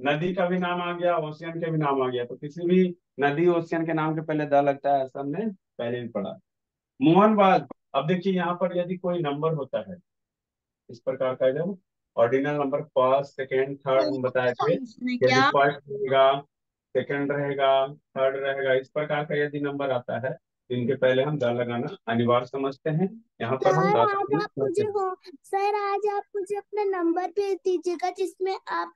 नदी का भी नाम आ गया, ओशियन के भी नाम आ गया, तो किसी भी नदी ओशियन के नाम के पहले द लगता है, ऐसा हमने पहले भी पढ़ा। मोहनबाग। अब देखिए यहाँ पर यदि कोई नंबर होता है इस प्रकार का, जब ordinal number first second third हम बताए थे, यदि क्या? फर्स्ट रहेगा, सेकेंड रहेगा, थर्ड रहेगा, इस प्रकार का यदि नंबर आता है तो इनके पहले हम द लगाना अनिवार्य समझते हैं। यहाँ पर हम सर द का आज प्रयोग आप करते मुझे हैं। हो सर आज आप मुझे अपना नंबर भेज दीजिएगा, जिसमें आप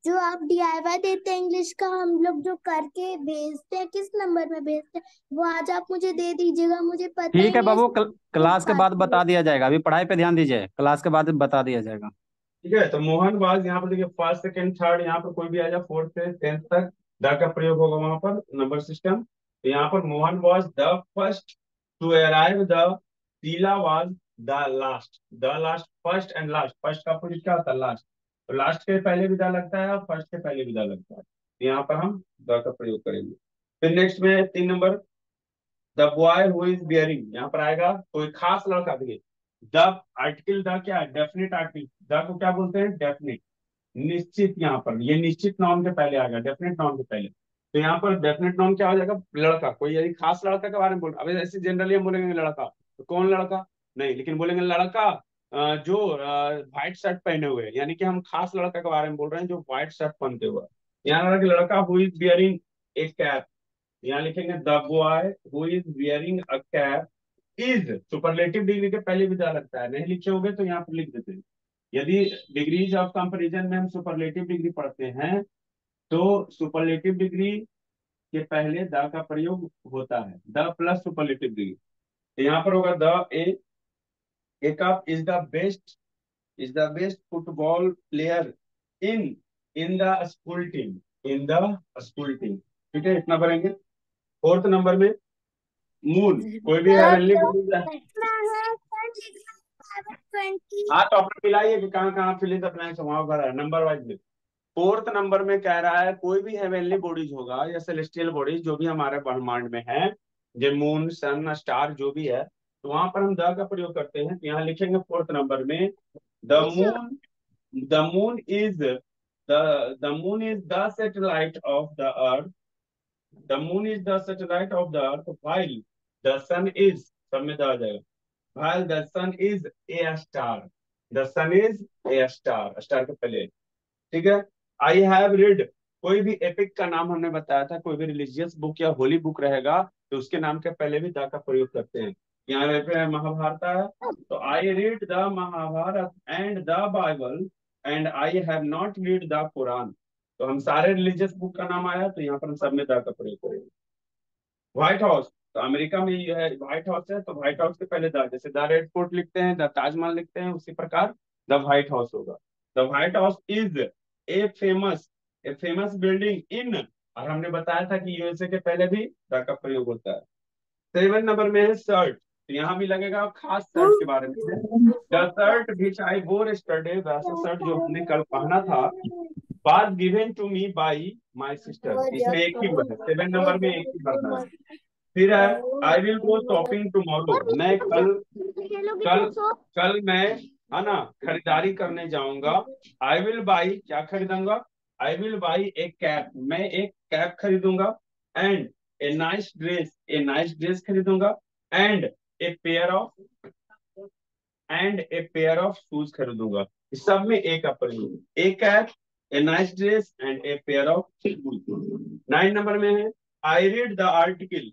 जो आप डीआईवाई देते हैं इंग्लिश का, हम लोग जो करके भेजते हैं, किस नंबर में भेजते हैं, वो आज आप मुझे दे दीजिएगा। मुझे पता ठीक ही है नहीं है बाबू, लोग क्लास के बाद पाते हैं। बता दिया जाएगा, अभी पढ़ाई पे ध्यान दीजिए, क्लास के बाद बता दिया जाएगा। ठीक है, तो मोहनबाग यहाँ पर देखिए फर्स्ट सेकेंड थर्ड, यहाँ पर कोई भी आ जाए फोर्थ से टेंथ तक द का प्रयोग होगा वहां पर नंबर सिस्टम। तो यहाँ पर Mohan was the first to arrive, the Sheela was the last, first and last, first का अपोजिट क्या होता है, लास्ट। तो लास्ट के पहले भी द लगता है और फर्स्ट के पहले भी द लगता है, तो यहाँ पर हम द का प्रयोग करेंगे। फिर नेक्स्ट में 3 number, the boy who is bearing, यहाँ पर आएगा कोई खास लड़का। देखिए द आर्टिकल द क्या है, डेफिनेट आर्टिकल, द को क्या बोलते हैं, डेफिनेट, निश्चित। यहाँ पर ये निश्चित नाउन के पहले आएगा, डेफिनेट नाउन के पहले। तो यहाँ पर डेफिनेट नाउन क्या हो जाएगा, लड़का, कोई यदि खास लड़का के बारे में बोल, अब ऐसे जनरली हम बोलेंगे लड़का, तो कौन लड़का नहीं, लेकिन बोलेंगे लड़का जो व्हाइट शर्ट पहने हुए हैं, यानी कि हम खास लड़का के बारे में बोल रहे हैं जो व्हाइट शर्ट पहनते हुए। यहाँ लड़का who is bearing A cap, यहाँ लिखेंगे the boy who is wearing a cap is, superlative degree के पहले भी जा लगता है, नहीं लिखे होंगे तो यहाँ पर लिख देते हैं। यदि डिग्रीज ऑफ कंपैरिजन में हम सुपरलेटिव डिग्री पढ़ते हैं तो सुपरलेटिव डिग्री के पहले द का प्रयोग होता है, द प्लस सुपरलेटिव डिग्री। तो यहाँ पर होगा the A cup is the best football player in in the school team, in the school team. ठीक है, इतना भरेंगे। फोर्थ नंबर में मून, कोई भी सर हेवनली तो बॉडीज है। लिखना है, सर लिखना है 20। हाँ तो अपना मिलाइए कि कहाँ कहाँ फिल इन द ब्लैंक्स वहां भरा है नंबर वाइज में। फोर्थ नंबर में कह रहा है कोई भी हेवनली बॉडीज होगा या सेलेस्टियल बॉडीज जो भी हमारे ब्रह्मांड में है, जो मून सन स्टार जो भी है, तो वहां पर हम द का प्रयोग करते हैं। तो यहाँ लिखेंगे फोर्थ नंबर में the moon, the moon is the moon is the satellite of the earth, the moon is the satellite of the earth while the sun is, सब में द आ जाएगा, while the sun is a star, the sun is a star, star के पहले। ठीक है, I have read, कोई भी epic का नाम हमने बताया था, कोई भी रिलीजियस बुक या होली बुक रहेगा तो उसके नाम के पहले भी द का प्रयोग करते हैं। यहाँ पे महाभारत है तो I read the Mahabharata and the Bible and I have not read the Quran. तो हम सारे रिलीजियस बुक का नाम आया तो यहाँ पर हम सब में द का प्रयोग करेंगे। व्हाइट हाउस, तो अमेरिका में ये है व्हाइट हाउस है, तो व्हाइट हाउस के पहले द, जैसे द रेड फोर्ट लिखते हैं, द ताजमहल लिखते हैं, उसी प्रकार द व्हाइट हाउस होगा। The white house is famous a famous building in, और हमने बताया था कि यूएसए के पहले भी द का प्रयोग होता है। 7 नंबर में है शर्ट, तो यहाँ भी लगेगा खास शर्ट के बारे में। द शर्ट विच आई वोर यस्टरडे, वैसा शर्ट जो हमने कल पहना था, was given to me by my sister, इसमें एक ही वर्ड है, 7 नंबर में एक ही भरना है। फिर है I will go shopping tomorrow, और मैं कल, खेलोगे कल परसों? कल मैं, है ना, खरीदारी करने जाऊंगा। आई विल बाई, क्या खरीदूंगा, I will buy a cap, मैं एक कैप खरीदूंगा। एंड ए नाइस ड्रेस खरीदूंगा। And a pair of shoes खरीदूंगा। इस सब में एक का प्रयोग, a cap, a nice dress and a pair of shoes. 9 number में है I read the article,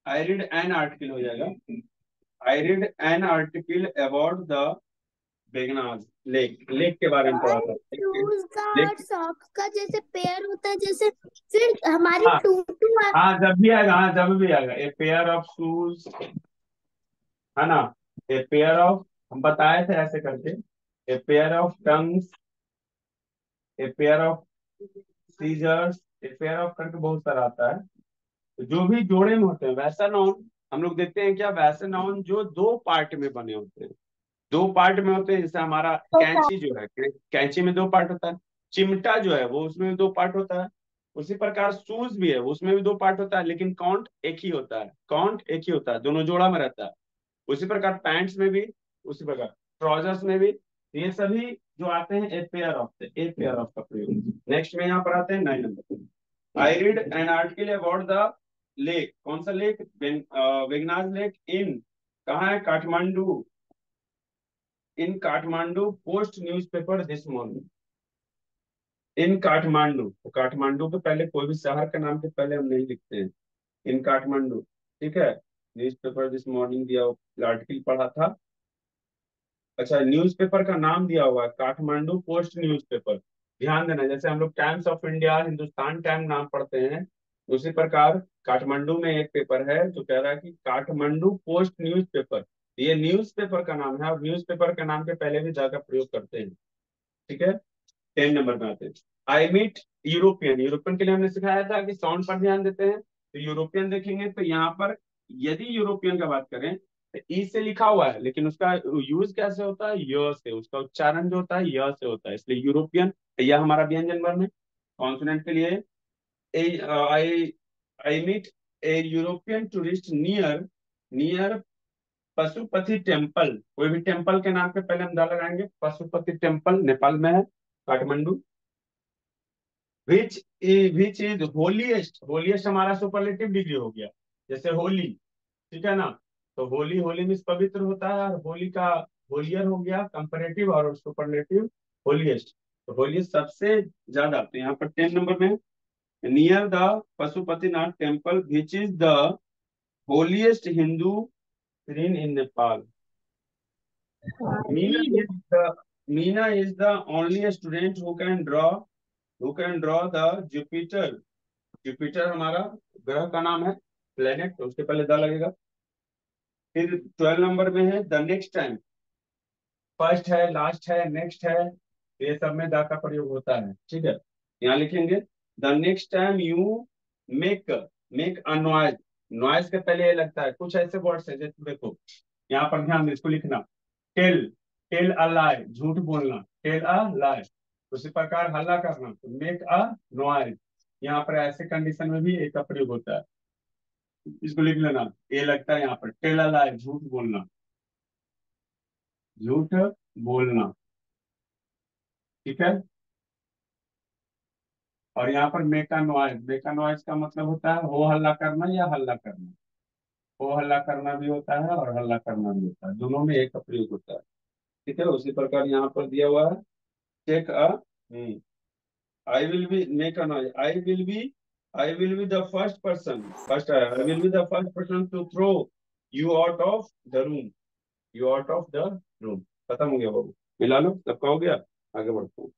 I read an article हो जाएगा, I read an article about the Begnas lake, lake के बारे में पढ़ा था, शूज का लेक। और सॉक्स का जैसे पेयर होता है, जैसे फिर हमारी हाँ टूटू हाँ, जब भी आएगा, हाँ जब भी आएगा, ए पेयर ऑफ शूज, है ना, ए पेयर ऑफ, हम बताए थे ऐसे करके, a pair of tongs, a pair of scissors, a pair of करके बहुत सारा आता है। तो जो भी जोड़े में होते हैं वैसा नाउन हम लोग देखते हैं क्या, वैसे नाउन जो 2 पार्ट में बने होते हैं, 2 पार्ट में होते हैं। जैसे हमारा होता है। कैंची जो है, कैंची में 2 पार्ट होता है। चिमटा जो है वो उसमें भी 2 पार्ट होता है। उसी प्रकार शूज भी है, वो उसमें भी 2 पार्ट होता है, लेकिन काउंट एक ही होता है, काउंट एक ही होता है, दोनों जोड़ा में रहता है। उसी प्रकार पैंट्स में भी, उसी प्रकार ट्राउजर्स में भी, ये सभी जो आते हैं ए पेयर ऑफ का प्रयोग। नेक्स्ट में यहाँ पर आते हैं 9 number. I read an article about the lake. कौन सा लेक? वेगनाज लेक इन, कहाँ है? Kathmandu. In Kathmandu Post newspaper this morning. In Kathmandu, तो काठमांडू के पहले कोई भी शहर के नाम के पहले हम नहीं लिखते हैं। इन काठमांडू, ठीक है। न्यूज़पेपर दिस मॉर्निंग दिया, आर्टिकल पढ़ा था। अच्छा, न्यूज़पेपर का नाम दिया हुआ है काठमांडू पोस्ट न्यूज़पेपर। ध्यान देना, जैसे हम लोग times of India, Hindustan time नाम पढ़ते हैं, उसी प्रकार काठमांडू में एक पेपर है जो कह रहा है कि काठमांडू पोस्ट न्यूज़पेपर। ये न्यूज़पेपर का नाम है, और न्यूज़पेपर के नाम के पहले भी जाकर प्रयोग करते हैं, ठीक है। 10 नंबर में आते हैं। I meet European. यूरोपियन के लिए हमने सिखाया था कि साउंड पर ध्यान देते हैं, तो यूरोपियन देखेंगे तो यहाँ पर यदि यूरोपियन का बात करें तो ई से लिखा हुआ है, लेकिन उसका यूज कैसे होता है? य से। उसका उच्चारण जो होता है य से होता है, इसलिए यूरोपियन। यह हमारा व्यंजन वर्ण है। कॉन्सोनेंट के लिए I I meet a European tourist near, near Pashupati temple. कोई भी टेम्पल के नाम पे पहले हम दा लगाएंगे। पशुपति टेम्पल नेपाल में है, काठमांडू। विच विच इज होलीएस्ट। होलीएस्ट हमारा सुपरलेटिव डिग्री हो गया, जैसे होली, ठीक है ना। तो होली, होली मीन्स पवित्र होता है, और होली का होलियर हो गया कंपैरेटिव, और सुपरलेटिव होलीएस्ट। तो होलीएस्ट सबसे ज्यादा। तो यहाँ पर 10 नंबर में near the Pashupatinath temple which is the holiest Hindu shrine in Nepal. Meena is the Meena is the only student who can draw the Jupiter. Jupiter हमारा ग्रह का नाम है, प्लेनेट, तो उसके पहले द लगेगा। फिर 12 नंबर में है द नेक्स्ट टाइम। फर्स्ट है, लास्ट है, नेक्स्ट है, तो ये सब में द का प्रयोग होता है, ठीक है। यहाँ लिखेंगे the next time you make, make a noise. Noise के पहले ये लगता है। कुछ ऐसे वर्ड्स है जैसे देखो, यहाँ पर ध्यान दे, इसको लिखना। टेल, टेल अ लाई, झूठ बोलना, टेल अ लाई। उसी प्रकार हल्ला करना, तो मेक अ नॉइज। यहाँ पर ऐसे कंडीशन में भी एक का प्रयोग होता है, इसको लिख लेना। ये लगता है यहाँ पर टेल अ लाई, झूठ बोलना, झूठ बोलना, ठीक है। और यहाँ पर मेका नॉइज, मेका नॉइज का मतलब होता है हो हल्ला करना या हल्ला करना। हो हल्ला करना भी होता है और हल्ला करना भी होता है, दोनों में एक का प्रयोग होता है, ठीक है। उसी प्रकार यहाँ पर दिया हुआ है take a, I will be, make a noise, I will be the first person, first I will be the first person to throw you out of the room, you out of the room. खत्म हो गया बाबू, मिला लो, सबका हो गया। आगे बढ़ते हैं।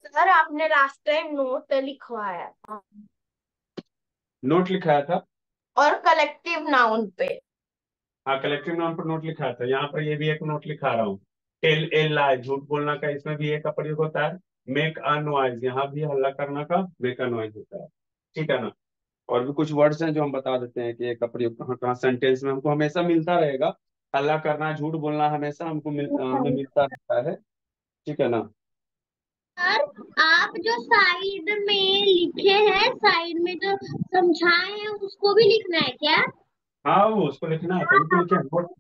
सर आपने लास्ट टाइम नोट लिखवाया था, नोट लिखाया था। और कलेक्टिव नाउन पे। हाँ, कलेक्टिव नाउन पर नोट लिखा था, यहाँ पर ये भी एक नोट लिखा रहा हूँ। टेल ए लाई, झूठ बोलना का, इसमें भी एक का प्रयोग होता है। मेक अ नॉइज, यहाँ भी हल्ला करना का मेक अ नॉइज होता है, ठीक है ना। और भी कुछ वर्ड्स हैं जो हम बता देते हैं कि एक का प्रयोग कहाँ कहाँ सेंटेंस में हमको हमेशा मिलता रहेगा। हल्ला करना, झूठ बोलना हमेशा हमें मिलता रहता है, ठीक है ना। सर, आप जो साइड में लिखे हैं, साइड में जो समझाए हैं उसको भी लिखना है क्या? हाँ, वो उसको लिखना है, तभी तो लिखे हैं। नोट,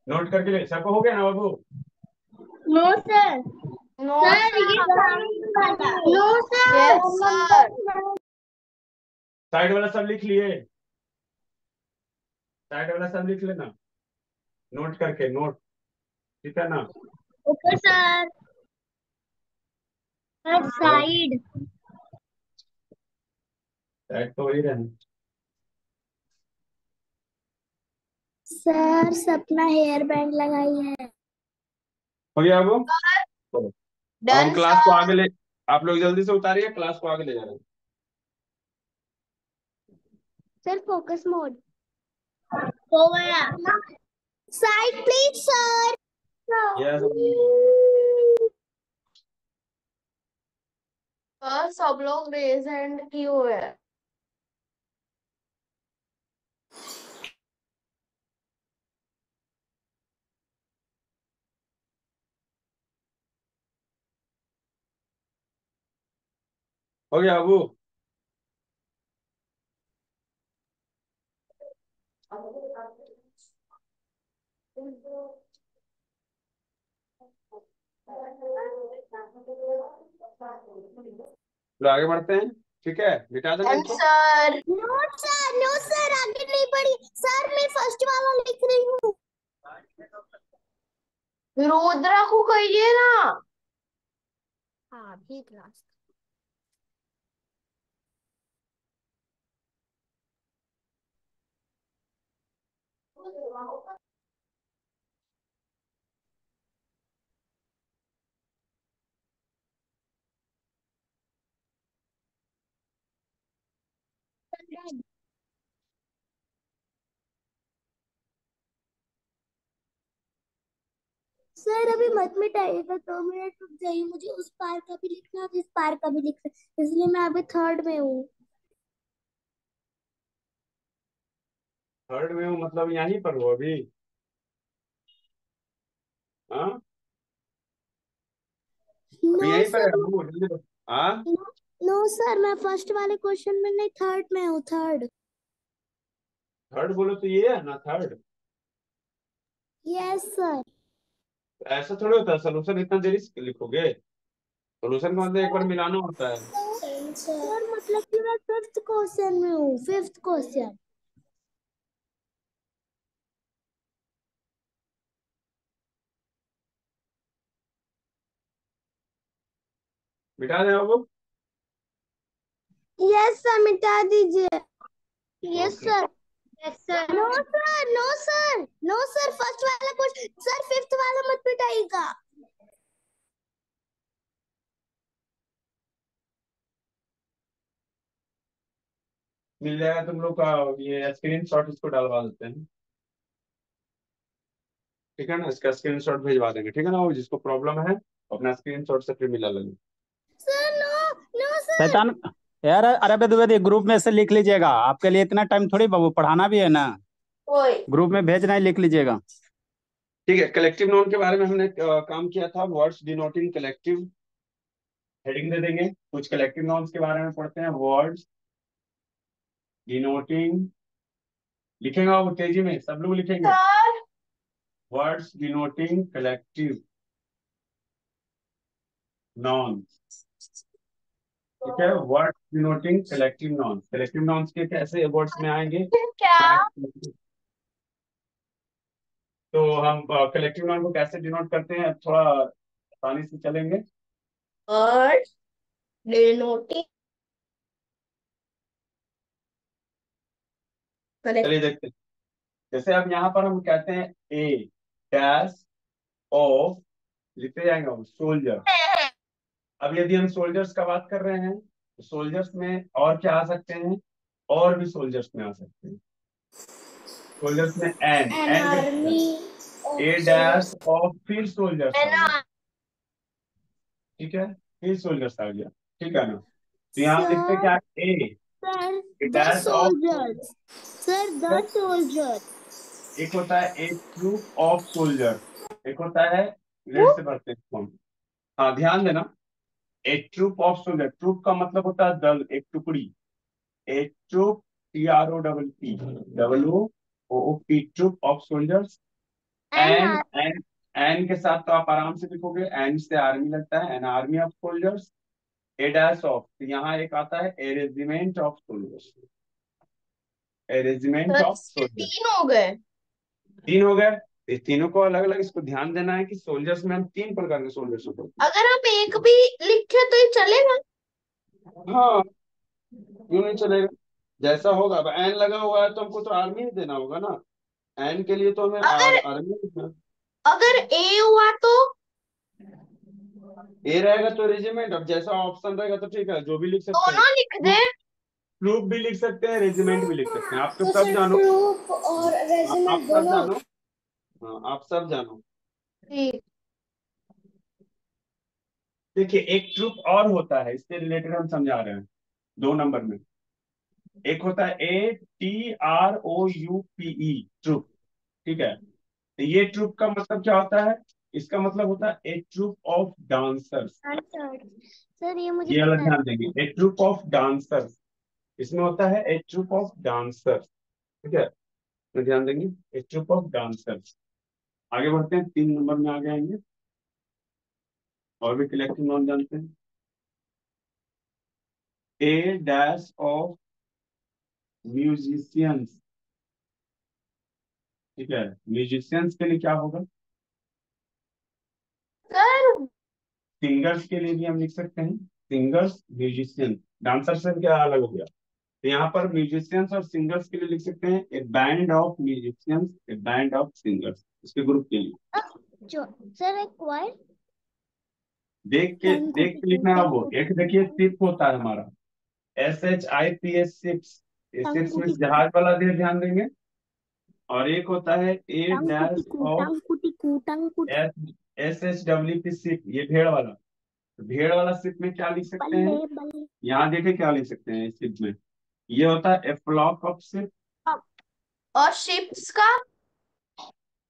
नोट करके ले, सबको हो गया ना बाबू? No sir. नो सर ये सर। साइड वाला। No yes sir. Sir. Side वाला सब लिख लिए? साइड वाला सब लिख लेना, नोट करके, नोट, ठीक है ना। Okay sir. Sir side. Side तो हो ही रहे हैं। सर सपना हेयर बैंड लगाई है। हो गया बाबू? चलो, अब हम डन क्लास को सर। आगे ले, आप लोग जल्दी से उतारिए, क्लास को आगे ले जा रहे सर फोकस मोड हो गया। Side please sir. हैं। यस। सर सब लोग रेज हैंड क्यों है? हो गया बाबू? तो आगे बढ़ते हैं, ठीक है, मिटा देना इसको। सर नो सर आगे नहीं बढ़ी सर, मैं फर्स्ट वाला लिख रही हूँ। रुद्रा को कहिए ना। हाँ भी क्लास। सर अभी मत मिटाइएगा, 2 मिनट रुक जाइए, मुझे उस पार का भी लिखना है और इस पार का भी लिखना है, इसलिए मैं अभी थर्ड में हूँ। थर्ड में हूँ मतलब यहीं पर हो अभी? हाँ, नो अभी यहीं पर है सर, बाबू, जल्दी बताओ। हाँ, नो सर, मैं फर्स्ट वाले क्वेश्चन में नहीं, थर्ड में हूँ, थर्ड। थर्ड बोलो तो ये है ना थर्ड। Yes sir. ऐसा थोड़ी होता है, सोल्यूशन इतना देरी से लिखोगे? सोल्यूशन का मतलब एक बार मिलाना होता है। सर मतलब कि मैं फिफ्थ क्वेश्चन में हूँ, फिफ्थ क्वेश्चन। मिटा दें बाबू। यस सर, मिटा दीजिए। Yes okay. Sir. Yes sir. No sir, no sir, no sir, first वाला क्वेश्चन सर, फिफ्थ वाला मत मिटाइएगा। मिल जाएगा तुम लोग का, ये स्क्रीन शॉट इसको डलवा देते हैं, ठीक है ना, इसका स्क्रीन शॉट भेजवा देंगे, ठीक है ना, वो जिसको प्रॉब्लम है अपना स्क्रीन शॉट से फिर मिला लेंगे। Sir no, no sir. शैतान यार, अरे बे द्विवेदी, ग्रुप में से लिख लीजिएगा, आपके लिए इतना टाइम थोड़ी बाबू, पढ़ाना भी है ना। ओए ग्रुप में भेजना है, लिख लीजिएगा। ठीक है, कलेक्टिव नाउन के बारे में हमने काम किया था, वर्ड्स डिनोटिंग कलेक्टिव, हेडिंग दे देंगे। कुछ कलेक्टिव नाउन्स के बारे में पढ़ते हैं, वर्ड्स डिनोटिंग, लिखेगा वो तेजी में, सब लोग लिखेंगे। Sir. Words denoting collective noun, ठीक है, words denoting collective noun. Collective nouns के कैसे वर्ड्स में आएंगे? क्या? तो हम कलेक्टिव नाउन को कैसे डिनोट करते हैं, थोड़ा आसानी से चलेंगे। वर्ड डिनोटिंग चलिए कलेक्टिव। देखते हैं। जैसे अब यहाँ पर हम कहते हैं ए डैश ऑफ, लिखते जाएंगे हम सोल्जर। अब यदि हम सोल्जर्स का बात कर रहे हैं तो सोल्जर्स में और क्या आ सकते हैं, और भी सोल्जर्स में आ सकते हैं। सोल्जर्स में an an an army a of dash soldiers. Of फिर सोल्जर्स आ गया, एना। ठीक है, फिर सोल्जर्स आ गया, ठीक है ना। तो यहाँ हम लिखते हैं सर, क्या, a sir the dash of, soldiers, sir the soldiers. एक होता है ए ट्रूप ऑफ सोल्जर, एक होता है, रेड से भरते हैं इसको हम। हाँ ध्यान देना, a troop of soldier, troop का मतलब होता है दल, एक टुकड़ी। A troop, TROPP, WOOP, troop of soldiers. An an an an के साथ तो आप आराम से लिखोगे, एन से आर्मी लगता है, an army of soldiers. A dash of, तो यहाँ एक आता है a regiment of soldiers, a regiment sir of इसके सोल्जर्स। 3 हो गए। तीन हो गए, इस तीनों को अलग अलग इसको ध्यान देना है कि सोल्जर्स में हम 3 प्रकार के सोल्जर्स होते हैं। अगर हम एक भी लिखे तो ये चलेगा? हाँ, क्यों नहीं चलेगा, जैसा होगा। अब एन लगा हुआ है तो हमको तो आर्मी ही देना होगा ना, एन के लिए तो हमें अगर आर्मी लिखना। अगर ए हुआ तो? ए रहेगा तो रेजिमेंट, अब जैसा ऑप्शन रहेगा तो ठीक है, जो भी लिख सकते हैं। दोनों लिख दे। ट्रूप, ट्रूप भी लिख सकते हैं, रेजिमेंट भी लिख सकते हैं, आप तो तो सब सर जानो। ट्रूप और आप रेजिमेंट सब दोनों। जानो, हाँ आप सब जानो। ठीक। देखिए एक ट्रूप और होता है, इससे रिलेटेड हम समझा रहे हैं 2 नंबर में। एक होता है ATROUPE, ट्रूप, ठीक है। तो ये ट्रूप का मतलब क्या होता है, इसका मतलब होता है ए ट्रूप ऑफ डांसर्स। हाँ सर, सर ये मुझे ये पता अलग है। ध्यान देंगे, ए ट्रूप ऑफ डांसर्स, इसमें होता है ए ट्रूप ऑफ डांसर्स, ठीक है, तो ध्यान देंगे, ए ट्रूप ऑफ डांसर्स। आगे बढ़ते हैं, 3 नंबर में आगे आएंगे, और भी कलेक्टिव नाउन जानते हैं। ए डैश ऑफ म्यूजिशियंस। ठीक है, म्यूजिशियंस के लिए क्या होगा? सर सिंगर्स के लिए भी हम लिख सकते हैं, सिंगर्स म्यूजिशियंस, डांसर से क्या अलग हो गया। तो यहाँ पर म्यूजिशियंस और सिंगर्स के लिए लिख सकते हैं A band of musicians, A band of singers, इसके ग्रुप के लिए। जो सर एक क्वाइर देख के लिखना है। वो एक देखिए सिप होता है हमारा, SHIPS, शिप्स। शिप्स में जहाज वाला दे ध्यान देंगे। और एक होता है ए डैश ऑफ SHWP, शिप, ये भेड़ वाला। तो भेड़ वाला शिप में क्या लिख सकते हैं? यहाँ देखे क्या लिख सकते हैं इस शिप में? ये होता है ए फ्लॉक ऑफ शिप, और शिप्स का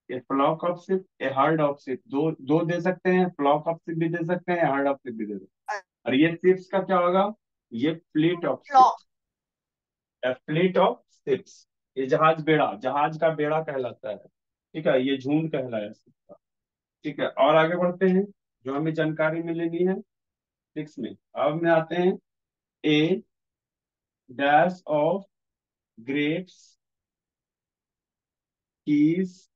a flock of ship, a herd of ship. दो दो दे सकते हैं, फ्लॉक ऑफ शिप भी दे सकते हैं, हर्ड ऑफ शिप भी दे सकते हैं। और ये शिप्स का क्या होगा? ये fleet of ship, flock. A fleet of ships. ये जहाज बेड़ा, जहाज का बेड़ा कहलाता है। ठीक है, ये झुंड कहलाया शिप का। ठीक है, और आगे बढ़ते हैं, जो हमें जानकारी मिलेगी है 6 में। अब में आते हैं ए डैश ऑफ ग्रेप्स, कीज,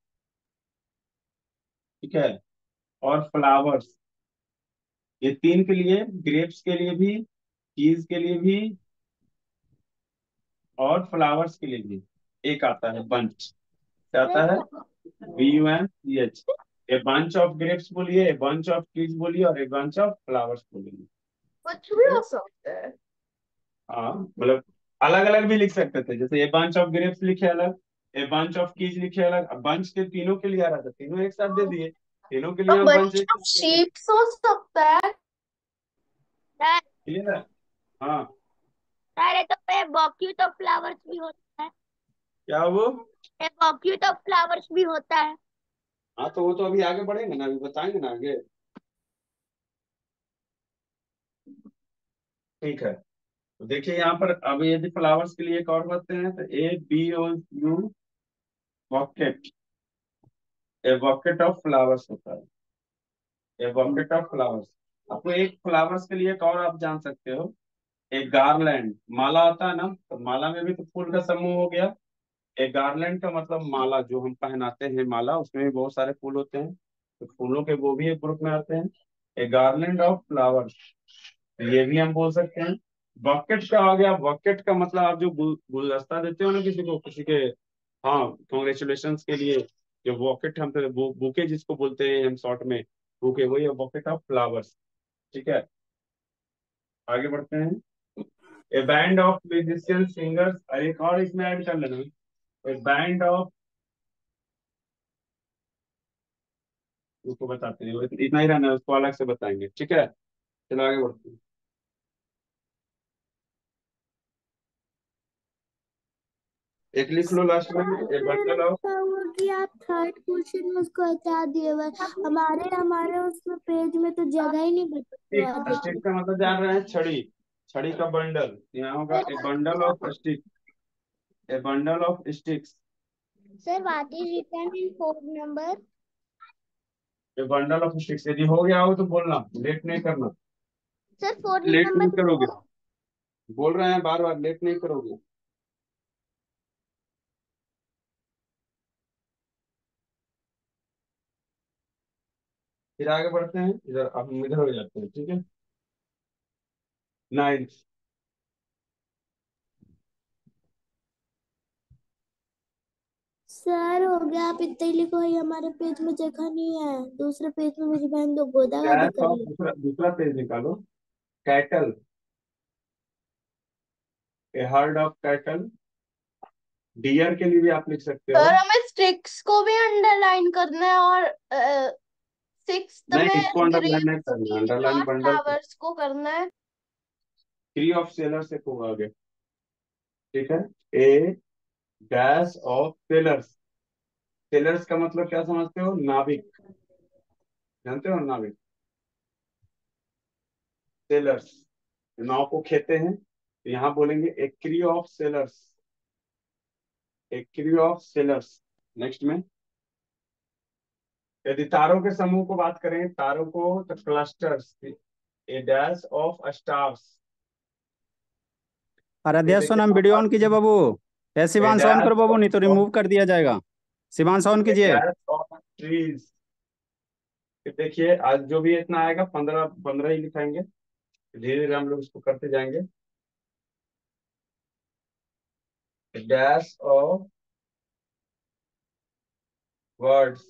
ठीक है, और फ्लावर्स। ये तीन के लिए, ग्रेप्स के लिए भी, कीज के लिए भी, और फ्लावर्स के लिए भी एक आता है बंच। क्या आता है? BUNCH। A bunch of grapes बोलिए, ए बंच ऑफ कीज बोलिए, और ए बंच ऑफ फ्लावर्स बोलिए। कुछ ठीक भी है, हो सकता है। हाँ मतलब अलग अलग भी लिख सकते थे, जैसे ए बंच ऑफ ग्रेप्स लिखे अलग, ए बंच ऑफ कीज लिखे अलग। अब बंच के तीनों के लिए आ रहा था, तीनों एक साथ दे दिए, तीनों के लिए तो हम बंच बंच एक ऑफ साथ दे दिए। शीप्स हो सकता है। क्लियर है? हाँ। अरे तो पे बॉक्यूट ऑफ फ्लावर्स भी होता है, क्या वो? पे बॉक्यूट ऑफ फ्लावर्स भी होता है। हाँ तो वो तो अभी आगे बढ़ेंगे ना, अभी बताएंगे ना आगे। ठीक है, तो देखिए यहाँ पर अब यदि फ्लावर्स के लिए एक और बताते हैं तो ABOU, bouquet, A bouquet of flowers होता है, ए बॉकेट ऑफ फ्लावर्स। आपको एक फ्लावर्स के लिए एक और आप जान सकते हो, एक गार्लैंड, माला होता है ना, तो माला में भी तो फूल का समूह हो गया। एक गार्लैंड का मतलब माला, जो हम पहनाते हैं माला, उसमें भी बहुत सारे फूल होते हैं, तो फूलों के वो भी एक ग्रुप में आते हैं, ए गार्लैंड ऑफ फ्लावर्स। ये भी हम बोल सकते हैं। बकेट का आ गया, बकेट का मतलब आप जो गुलदस्ता देते हो ना किसी को, किसी के, हाँ, कॉन्ग्रेचुलेशन के लिए, जो बकेट हम तो बुके जिसको बोलते हैं हम शॉर्ट में, बुके, वही है बकेट ऑफ फ्लावर्स। ठीक है, आगे बढ़ते हैं। A band of musician singers, एक और इसमें ऐड कर लेना, ए बैंड ऑफ, उसको बताते हैं, इतना ही रहना है, उसको अलग से बताएंगे। ठीक है, चलो आगे बढ़ते हैं। एक लिख लो लास्ट में, ए मुझे बंडल ऑफ, लगता हुआ कि आप थर्ड क्वेश्चन में उसको हटा दिए हुए, हमारे हमारे उसमें पेज में तो जगह ही नहीं बची स्टिक, हुआ स्टिक देखिए। का मतलब जान रहे हैं, छड़ी, छड़ी का बंडल, यहाँ होगा a bundle of stick, a bundle of sticks, sir what is written in 4 number? A bundle of sticks. यदि हो गया हो तो बोलना, लेट नहीं करना, सर 4 लेट नहीं नंबर करोगे, बोल रहे हैं बार बार, लेट नहीं करोगे। फिर आगे बढ़ते हैं, इधर अब हम इधर हो जाते हैं। ठीक है, 9th, सर हो गया, आप इतना ही लिखो, ये हमारे पेज में जगह नहीं है, दूसरे पेज में मेरी बहन दो गोदा गादी कैट कर ऑफ, ली। दूसरा दूसरा पेज निकालो, cattle, a herd of cattle. Deer के लिए भी आप लिख सकते हो। सर हमें स्टिक्स को भी अंडरलाइन करना है और सिक्स्थ नहीं, इसको में अंडरलाइन नहीं ग्रेप्स करना, कीज अंडरलाइन और बंडल को। फ्लावर्स को करना है। थ्री ऑफ सेलर से को आगे। ठीक है, ए डैश ऑफ सेलर्स, सेलर्स का मतलब क्या समझते हो? नाविक, जानते हो नाविक, सेलर्स, नाव को खेते हैं, तो यहाँ बोलेंगे a crew of sailors, a crew of sailors. Next में, यदि तारों के समूह को बात करें, तारों को, तो clusters, a dash of stars, Aaradhya देखिए सोनम वीडियो ऑन कीजिए बाबू। या a शिवांश ऑन dash करो बाबू, नहीं तो of रिमूव कर दिया जाएगा। शिवांश ऑन a कीजिए। dash of trees। फिर देखिए आज जो भी इतना आएगा 15 15 ही लिखाएंगे, धीरे धीरे हम लोग इसको करते जाएंगे। a dash of words।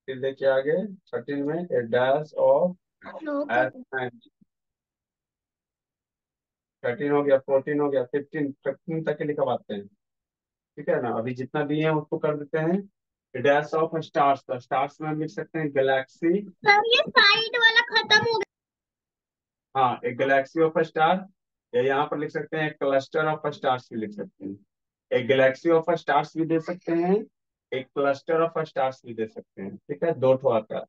फिर देखिए आगे 13 में a dash of accent। 13 हो गया, 14 हो गया, 15 तक के लिखवाते हैं। ठीक है ना, अभी जितना दिए हैं उसको कर देते हैं। डैश ऑफ स्टार्स, स्टार्स में हम लिख सकते हैं गैलेक्सी। सर ये साइड वाला खत्म हो हाँ, एक गैलेक्सी ऑफ स्टार, या यहाँ पर लिख सकते हैं क्लस्टर ऑफ स्टार्स भी लिख सकते हैं। एक गैलेक्सी ऑफ स्टार्स भी दे सकते हैं, एक क्लस्टर ऑफ स्टार्स भी दे सकते हैं। ठीक है, दो ठो आता है।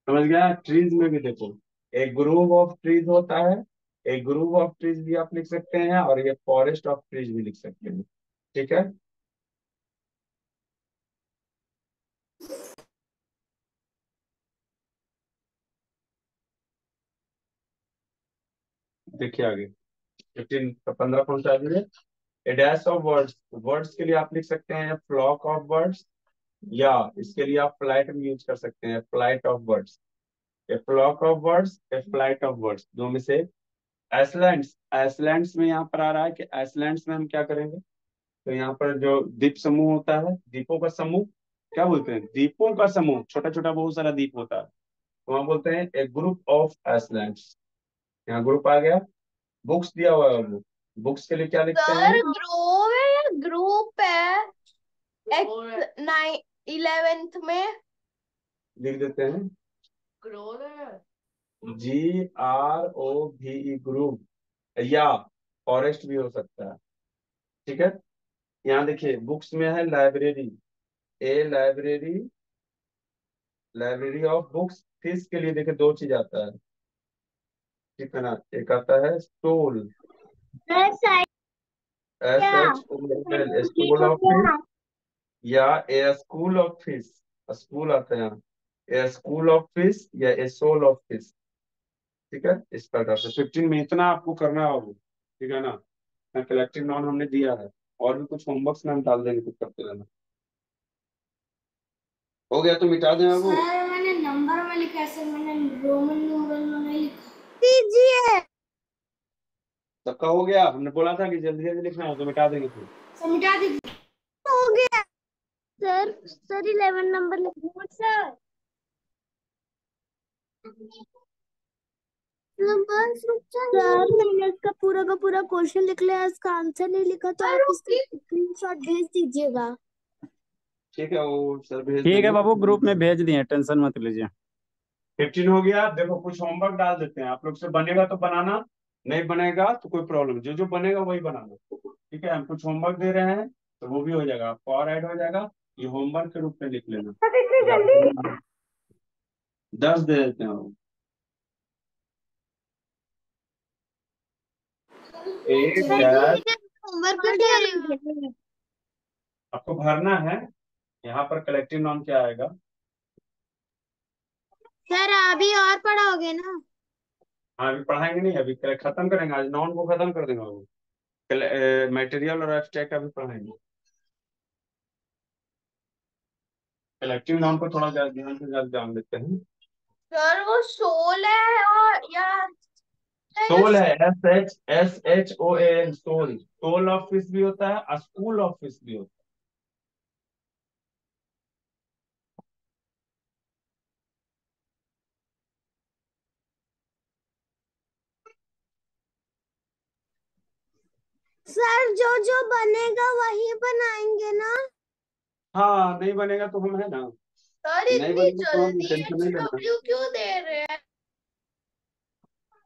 समझ गया। ट्रीज में भी देखो, एक ग्रुप ऑफ ट्रीज होता है, एक ग्रुप ऑफ ट्रीज भी आप लिख सकते हैं, और ये फॉरेस्ट ऑफ ट्रीज भी लिख सकते हैं। ठीक है, देखिए आगे 15 कौन सा आगे। ए डैश ऑफ वर्ड्स, वर्ड्स के लिए आप लिख सकते हैं फ्लॉक ऑफ वर्ड्स, या इसके लिए आप फ्लाइट में यूज कर सकते हैं, flight of words. A flock of words, a flight of words, दो में से। आइसलैंड्स, आइसलैंड्स में यहाँ पर आ रहा है कि आइसलैंड्स में हम क्या करेंगे, तो यहाँ पर जो द्वीप समूह होता है, द्वीपों का समूह, क्या बोलते हैं, द्वीपों का समूह, छोटा छोटा बहुत सारा द्वीप होता है, तो वहाँ बोलते हैं ए ग्रुप ऑफ आइसलैंड्स। यहाँ ग्रुप आ गया। बुक्स दिया हुआ है, बुक्स के लिए क्या लिखते हैं, सर ग्रोव है या ग्रुप है? एक्स 11th में लिख देते हैं ग्रोव है। GROV, ग्रुप, या फॉरेस्ट भी हो सकता है। ठीक है, यहाँ देखिए बुक्स में है library, A library, library of books. Fish के लिए देखिए दो चीज आता है। ठीक है ना, एक आता है स्टूल, गया सर क्या SHOOL, जी स्टूल को ऑफ फिश, क्या या ए स्कूल ऑफ फिश। स्कूल आता है यहाँ, ए स्कूल ऑफ फिश या ए सोल ऑफ फिश। ठीक है, इस प्रकार से 15 में इतना आपको करना होगा। ठीक है ना, कलेक्टिव नाउन हमने दिया है, और भी कुछ होमवर्क में हम डाल देंगे, कुछ करते रहना। हो गया तो मिटा दें बाबू। सर मैंने नंबर में लिखा है सर, मैंने रोमन न्यूमरल में नहीं लिखा। दीजिए सबका हो गया, हमने बोला था कि जल्दी जल्दी लिखना है, तो मिटा देंगे फिर। सर मिटा दीजिए। हो गया सर। सर 11 नंबर लिख दो सर। सर मैंने इसका पूरा का पूरा क्वेश्चन लिख लिया, इसका आंसर नहीं लिखा, तो आप इसका स्क्रीनशॉट भेज दीजिएगा। ठीक है, वो सर भेज ठीक है देंगे। बाबू, ग्रुप में भेज दिए, टेंशन मत लीजिए। 15 हो गया। देखो कुछ होमवर्क डाल देते हैं, आप लोग से बनेगा तो बनाना, नहीं बनेगा तो कोई प्रॉब्लम, जो जो बनेगा वही बनाना। ठीक है, हम कुछ होमवर्क दे रहे हैं, तो वो भी हो जाएगा, आपको और ऐड हो जाएगा, ये होमवर्क के रूप में लिख लेना। फिर आपको 10 दे देते हैं वो। एक डैश होमवर्क क्यों दे रहे हैं? आपको भरना है, यहाँ पर कलेक्टिव नाउन क्या आएगा। सर अभी और पढ़ाओगे ना? हाँ, अभी पढ़ाएंगे नहीं, अभी खत्म करेंगे, आज नाउन को खत्म कर देंगे वो, मटेरियल और एब्स्ट्रैक्ट अभी पढ़ाएंगे। कलेक्टिव नाउन को थोड़ा ज्यादा ध्यान से ज्यादा जान लेते हैं। सर वो सोल है और या सोल है, SHOAL, shoal. Shoal of fish भी होता है, स्कूल ऑफ फिश भी होता सर जो जो बनेगा वही बनाएंगे ना? है। हाँ, नहीं बनेगा तो हम है ना, सर नहीं इतनी बनेगा तो हम जल्दी टेंशन नहीं लेना। HW क्यों दे रहे हैं?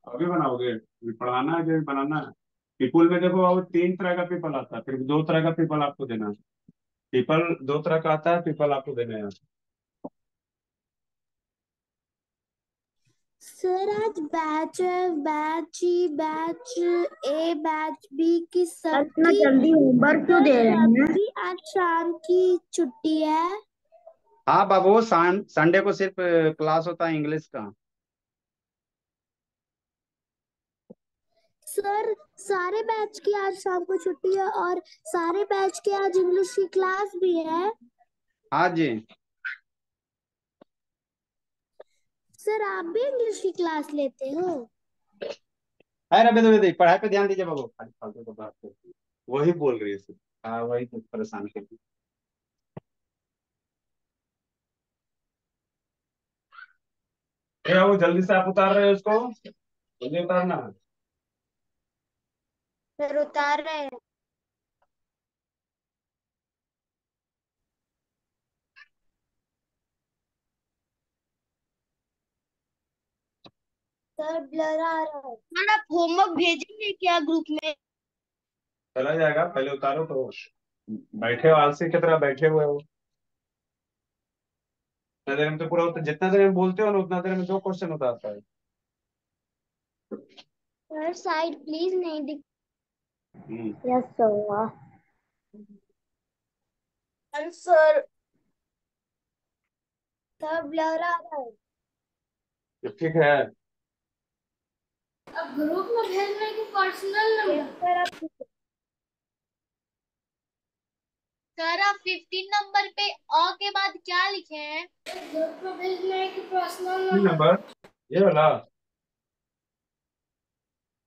अभी बनाओगे, अभी पढ़ाना है कि अभी बनाना है। पीपल में देखो अब 3 तरह का पीपल आता है, फिर 2 तरह का पीपल आपको देना है। पीपल 2 तरह का आता है, पीपल आपको देना है। सर आज बैच है, बैच ई, बैच ए, बैच बी की इतना सबकी जल्दी होमवर्क क्यों दे रहे हैं? सबकी आज शाम की छुट्टी है। हाँ बाबू, संडे को सिर्फ क्लास होता है इंग्लिश का। सर सारे बैच की आज शाम को छुट्टी है और सारे बैच के आज इंग्लिश की क्लास भी है। हाँ जी। सर आप भी इंग्लिश की क्लास लेते हो? अरे बेदो बेदो पढ़ाई पे ध्यान दीजिए बाबू, खाली फालतू तो बात करती है। वही बोल रही है सिर्फ। हाँ वही तो परेशान कर रही है। ए बाबू जल्दी से आप उतार रहे हो उसको, जल्दी उतारना। सर उतार रहे हैं। सर ब्लर आ रहा है। सर आप होमवर्क भेजेंगे क्या ग्रुप में? चला जाएगा, पहले उतारो तो। बैठे हो आलसी की तरह बैठे हुए हो। इतना देर में तो पूरा जितना देर में बोलते हो ना उतना देर में 2 क्वेश्चन उतारता है। सर साइड प्लीज नहीं दिख। Hmm. Yes sir. Sir sir blur आ रहा है। तो ठीक है। अब ग्रुप में भेजने की पर्सनल नंबर। सर आप 15 नंबर पे अ के बाद क्या लिखे हैं? ग्रुप में भेजने की पर्सनल ये नंबर, ये वाला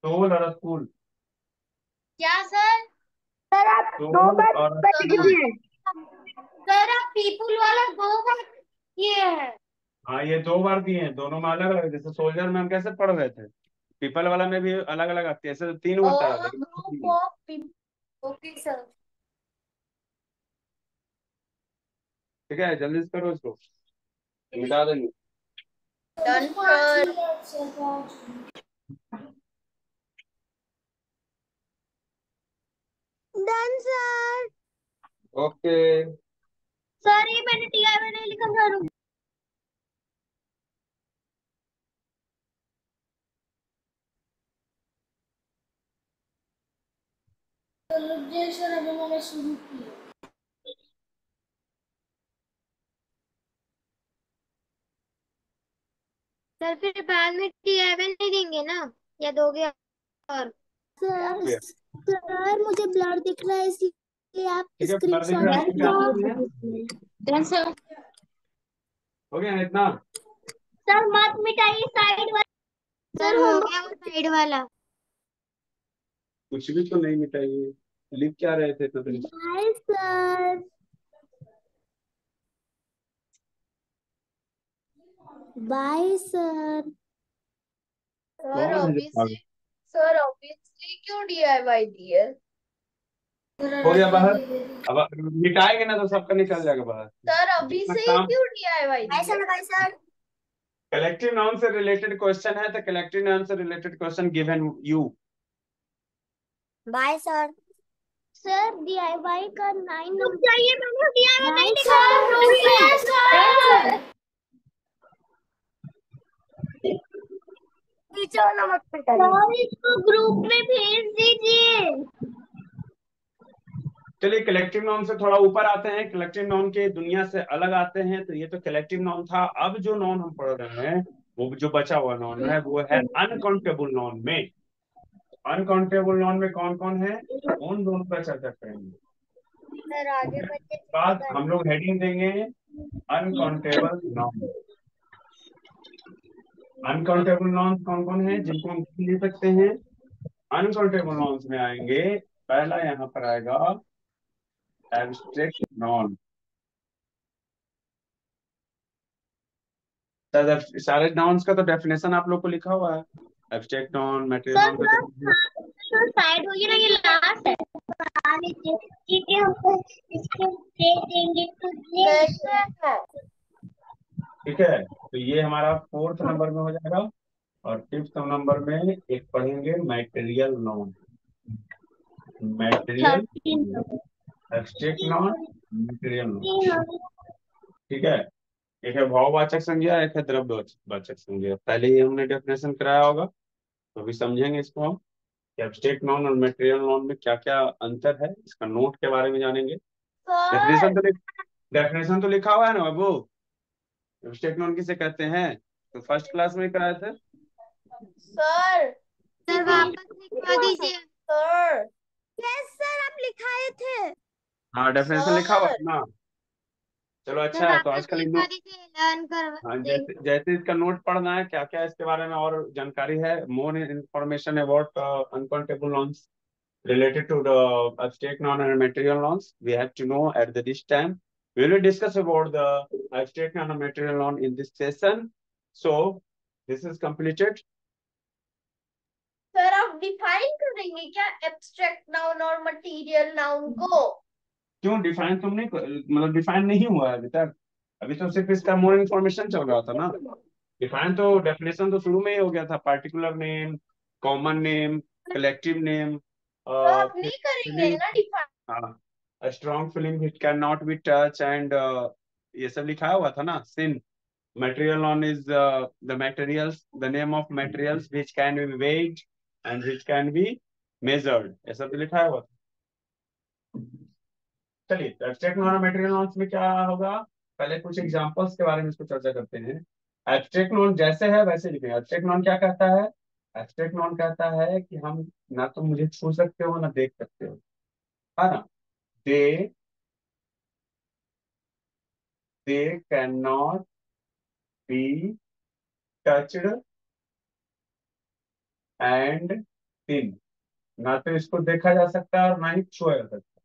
तो वो वाला स्कूल क्या सर? सर आप तो दो बार और लिख दिए। सर आप पीपुल वाला दो बार किए हैं। हाँ ये 2 बार दिए हैं, दोनों में अलग अलग, जैसे सोल्जर में हम कैसे पढ़ रहे थे पीपल वाला में भी अलग अलग आती है, ऐसे तो 3 होता है लेकिन group of people. Okay sir. ठीक है जल्दी से करो इसको, मिटा देंगे। Done sir. Done sir. Okay. Sir ये मैंने टीआई में नहीं लिखा सर। सर अभी मैंने शुरू किया। सर फिर बाद में टीआई नहीं देंगे ना, या दोगे? और सर सर मुझे ब्लर दिख रहा है इसलिए आप ठीक है पर दिख स्क्रीनशॉट रहा है, ठीक है आप लीजिए। हैं? Done sir. हो गया ना इतना? सर मत मिटाइए साइड वाला। सर हो गया वो साइड वाला। कुछ भी तो नहीं मिटाइए, लिख क्या रहे थे इतना देर से? Bye sir. Bye sir. Sir कौन है जो ऑब्वियसली, सर ऑब्वियसली क्यों डीआईवाई दिए? हो गया बाहर? अब मिटाएंगे ना तो सबका निकल जाएगा बाहर। सर अभी जितना से ही काम क्यों डीआईवाई बाय दिए? Sir. Bye sir. Collective noun से रिलेटेड क्वेश्चन है तो कलेक्टिव नाउन से related question given you. Bye sir. Sir DIY का 9 नंबर चाहिए। मैंने डीआईवाई नहीं लिखा। सर टीचर नमक सर इसको ग्रुप में भेज दीजिए। चलिए कलेक्टिव नाउन से थोड़ा ऊपर आते हैं, कलेक्टिव नाउन के दुनिया से अलग आते हैं। तो ये तो कलेक्टिव नाउन था, अब जो नाउन हम पढ़ रहे हैं वो जो बचा हुआ नाउन है वो है अनकाउंटेबल नाउन में। अनकाउंटेबल नाउन में कौन कौन है उन दोनों पर चर्चा करेंगे। सर आगे बच्चे बाद हम लोग हेडिंग देंगे अनकाउंटेबल नाउन। अनकाउंटेबल नाउन कौन कौन है जिनको हम ले सकते हैं? अनकाउंटेबल नाउन्स में आएंगे, पहला यहाँ पर आएगा एब्स्ट्रैक्ट नाउन। सारे नाउन्स का तो डेफिनेशन आप लोग को लिखा हुआ है। एब्स्ट्रैक्ट नाउन, मैटेरियल नाउन का definition। तो साइड होगी ना, ये लास्ट है। ठीक है हमको इसको दे देंगे तो ठीक है तो ये हमारा 4th नंबर में हो जाएगा। और 5th नंबर में एक पढ़ेंगे material noun. Material, abstract noun, material noun. ठीक है, एक है भाववाचक संज्ञा, एक है द्रव्यवाचक संज्ञा। पहले ही हमने डेफिनेशन कराया होगा तो अभी समझेंगे इसको हम कि एब्स्ट्रैक्ट नाउन और मैटेरियल नाउन में क्या क्या अंतर है, इसका नोट के बारे में जानेंगे। सर डेफिनेशन तो लिखा हुआ है ना बाबू, एब्स्ट्रैक्ट नाउन किसे कहते हैं? तो फर्स्ट क्लास में ही कराए थे। सर सर वापस लिखवा दीजिए। सर यस सर, आप लिखाए थे। हाँ, डेफिनेशन लिखा हुआ सर है ना। चलो सर अच्छा है। तो वापस आजकल लिखवा दीजिए, लर्न कर हाँ, देंगे। जैसे जैसे इसका नोट पढ़ना है, क्या क्या इसके बारे में और जानकारी है, more information about uncountable nouns related to the abstract non and material loans we have to know at this time. We will discuss about the abstract non and material loan in this session. So this is completed. Sir आप define करेंगे क्या abstract noun और material noun को? क्यों define तुम नहीं, मतलब define नहीं हुआ है अभी तक। अभी तो सिर्फ इसका मोर इन्फॉर्मेशन चल रहा था ना। डिफाइन तो डेफिनेशन तो शुरू में ही हो गया था, particular name, common name, collective name, तो आप नहीं करेंगे फिलिंग, ना डिफाइन? हाँ, strong feeling which can not be touch and ये सब लिखा हुआ था ना। सिन material on is the materials, the name of materials which can be weighed and which can be measured, ऐसा तो लिखा हुआ था। चलिए, एब्स्ट्रैक्ट नॉन मटेरियल नॉन्स में क्या होगा, पहले कुछ एग्जांपल्स के बारे में इसको चर्चा करते हैं। एब्स्ट्रैक्ट नॉन जैसे है वैसे लिखें। एब्स्ट्रैक्ट नॉन क्या कहता है? एब्स्ट्रैक्ट नॉन कहता है कि हम ना तो मुझे छू सकते हो ना देख सकते हो, है ना। They they can not be touched and seen, ना तो इसको देखा जा सकता है और ना ही छुआ जा सकता।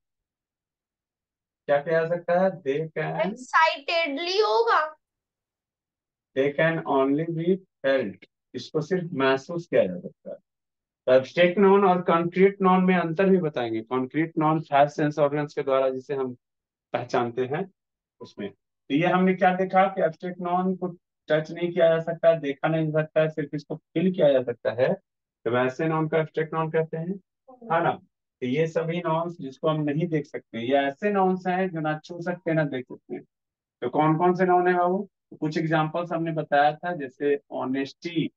क्या किया जा सकता है? एक्साइटेडली होगा। They can only be felt, इसको सिर्फ महसूस किया जा सकता है। तो एब्स्ट्रैक्ट नॉन और कॉन्क्रीट नॉन में अंतर भी बताएंगे। Concrete noun five sense organs के द्वारा जिसे हम पहचानते हैं उसमें। तो ये हमने क्या देखा कि एब्स्ट्रैक्ट नॉन को टच नहीं किया जा सकता है, देखा नहीं जा सकता है, सिर्फ इसको फील किया जा सकता है, तो वैसे नॉन को एब्स्ट्रैक्ट नॉन कहते हैं, है ना। तो ये सभी नॉन्स जिसको हम नहीं देख सकते, ये ऐसे नॉन्स हैं जो ना छू सकते ना देख सकते हैं। तो कौन कौन से नॉन है बाबू? तो कुछ एग्जांपल्स हमने बताया था, जैसे ऑनेस्टी,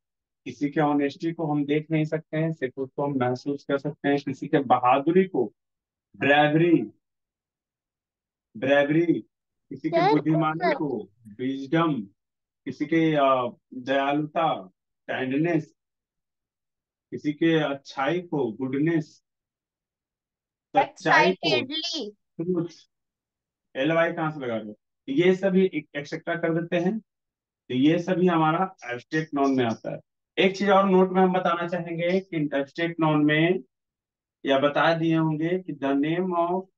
किसी के ऑनेस्टी को हम देख नहीं सकते हैं, सिर्फ उसको हम महसूस कर सकते हैं। किसी के बहादुरी को, ब्रेवरी, ब्रेवरी, किसी के सर बुद्धिमानी को, विजडम, किसी के दयालुता, काइंडनेस, किसी के अच्छाई को, गुडनेस, सच्चाई को, एक्साइटेडली। ट्रूथ, एल वाई कहाँ से लगा दो, ये सभी एक्सेट्रा कर देते हैं। तो ये सभी हमारा एब्स्ट्रैक्ट नॉन में आता है। एक चीज और नोट में हम बताना चाहेंगे कि एब्स्ट्रैक्ट नॉन में, या बता दिए होंगे कि the name of